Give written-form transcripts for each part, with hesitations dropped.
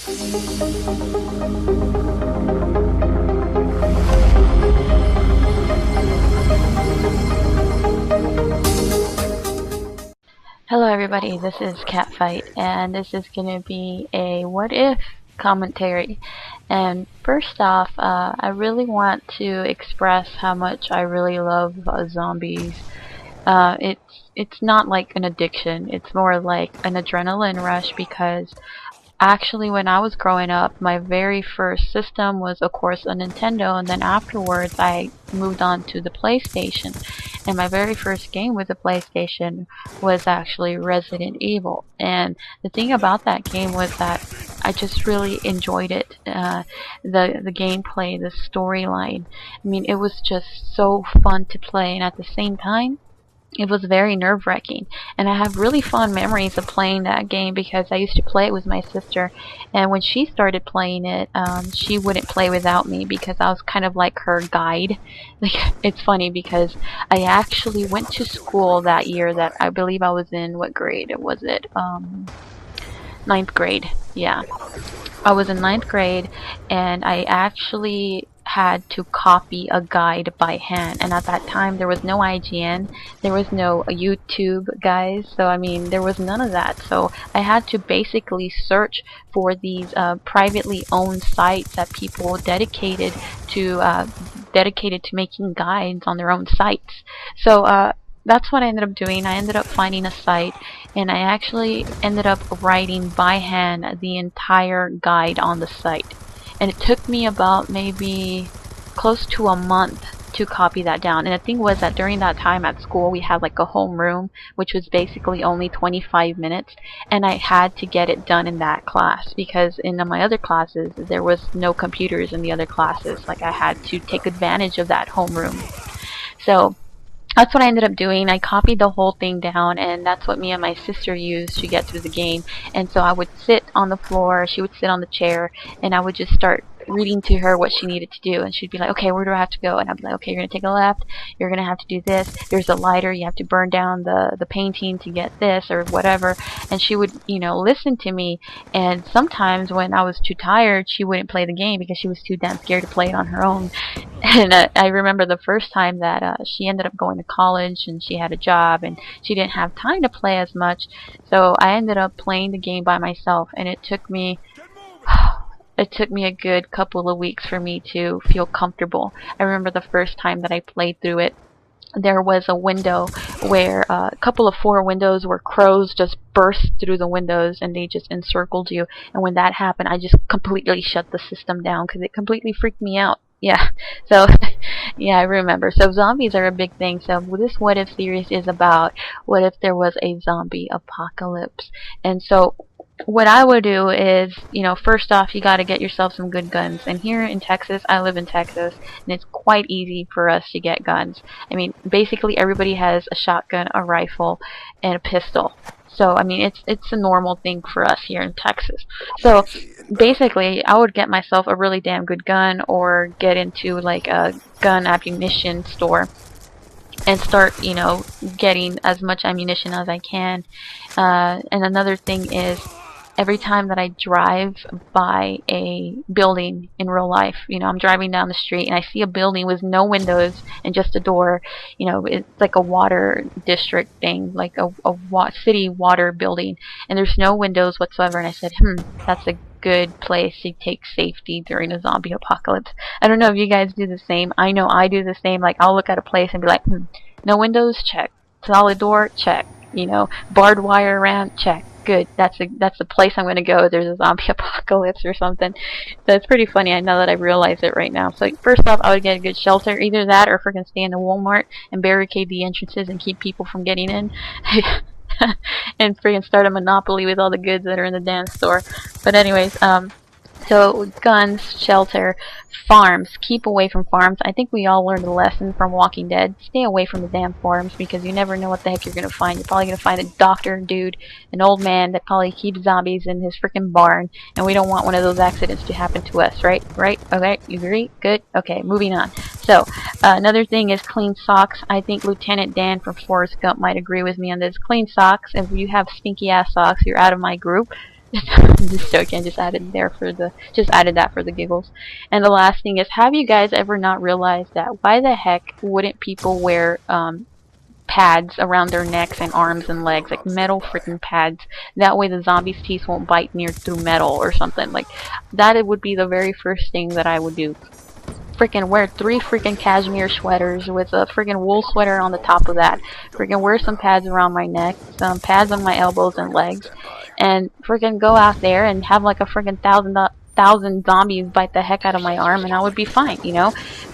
Hello everybody, this is Catfight, and this is gonna be a what if commentary. And first off, I really want to express how much I really love zombies. It's not like an addiction, it's more like an adrenaline rush because actually, when I was growing up, my very first system was, of course, a Nintendo, and then afterwards I moved on to the PlayStation. And my very first game with the PlayStation was actually Resident Evil. And the thing about that game was that I just really enjoyed it. The gameplay, the storyline. I mean, it was just so fun to play, and at the same time, it was very nerve-wracking, and I have really fond memories of playing that game because I used to play it with my sister, and when she started playing it, she wouldn't play without me because I was kind of like her guide. Like, it's funny because I actually went to school that year that I believe I was in, what grade was it? Ninth grade, yeah. I was in ninth grade, and I actually had to copy a guide by hand, and at that time there was no IGN, there was no YouTube guys, so I mean there was none of that, so I had to basically search for these privately owned sites that people dedicated to making guides on their own sites. So that's what I ended up doing. I ended up finding a site, and I actually ended up writing by hand the entire guide on the site. And it took me about maybe close to a month to copy that down. And the thing was that during that time at school we had like a homeroom, which was basically only 25 minutes, and I had to get it done in that class because in my other classes there was no computers in the other classes. Like, I had to take advantage of that homeroom. So that's what I ended up doing. I copied the whole thing down, and that's what me and my sister used to get through the game. And so I would sit on the floor, she would sit on the chair, and I would just start reading to her what she needed to do, and she'd be like, okay, where do I have to go? And I'd be like, okay, you're gonna take a left, you're gonna have to do this, there's a lighter, you have to burn down the painting to get this or whatever. And she would, you know, listen to me, and sometimes when I was too tired she wouldn't play the game because she was too damn scared to play it on her own. And I remember the first time that she ended up going to college and she had a job and she didn't have time to play as much, so I ended up playing the game by myself, and it took me a good couple of weeks for me to feel comfortable. I remember the first time that I played through it, there was a window where a couple of 4 windows where crows just burst through the windows and they just encircled you, and when that happened I just completely shut the system down because it completely freaked me out. Yeah, so yeah, I remember. So zombies are a big thing. So this what if series is about what if there was a zombie apocalypse. And so what I would do is, you know, first off, you got to get yourself some good guns. And here in Texas, I live in Texas, and it's quite easy for us to get guns. I mean, basically everybody has a shotgun, a rifle, and a pistol. So I mean, it's a normal thing for us here in Texas. So basically, I would get myself a really damn good gun, or get into like a gun ammunition store and start, you know, getting as much ammunition as I can. And another thing is, every time that I drive by a building in real life, you know, I'm driving down the street and I see a building with no windows and just a door, you know, it's like a water district thing, like a city water building, and there's no windows whatsoever, and I said, that's a good place to take safety during a zombie apocalypse. I don't know if you guys do the same. I know I do the same. Like, I'll look at a place and be like, no windows, check. Solid door, check. You know, barbed wire around, check. Good. That's the place I'm going to go if there's a zombie apocalypse or something. So it's pretty funny. I know that I realize it right now. So first off, I would get a good shelter. Either that, or freaking stay in the Walmart and barricade the entrances and keep people from getting in. And freaking start a monopoly with all the goods that are in the damn store. But anyways, so guns, shelter, farms. Keep away from farms. I think we all learned a lesson from Walking Dead. Stay away from the damn farms because you never know what the heck you're going to find. You're probably going to find a doctor dude, an old man that probably keeps zombies in his freaking barn, and we don't want one of those accidents to happen to us, right? Right? Okay, you agree? Good? Okay, moving on. So, another thing is clean socks. I think Lieutenant Dan from Forrest Gump might agree with me on this. Clean socks. If you have stinky ass socks, you're out of my group. Just joking. Just added that for the giggles. And the last thing is, have you guys ever not realized that why the heck wouldn't people wear pads around their necks and arms and legs, like metal freaking pads? That way the zombies' teeth won't bite near through metal or something. Like that, it would be the very first thing that I would do. Freaking wear 3 freaking cashmere sweaters with a freaking wool sweater on the top of that. Freaking wear some pads around my neck, some pads on my elbows and legs, and freaking go out there and have like a freaking thousand zombies bite the heck out of my arm, and I would be fine, you know?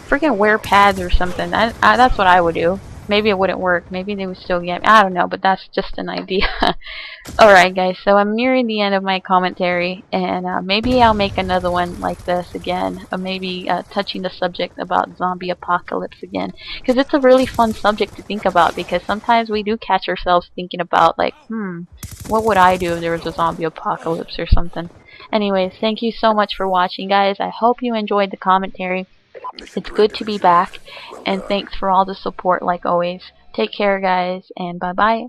Freaking wear pads or something. That's what I would do. Maybe it wouldn't work. Maybe they would still get me. I don't know, but that's just an idea. Alright guys, so I'm nearing the end of my commentary, and maybe I'll make another one like this again, or maybe touching the subject about zombie apocalypse again, because it's a really fun subject to think about, because sometimes we do catch ourselves thinking about like, what would I do if there was a zombie apocalypse or something. Anyways, thank you so much for watching, guys. I hope you enjoyed the commentary. It's good to be back, and thanks for all the support like always. Take care, guys, and bye-bye.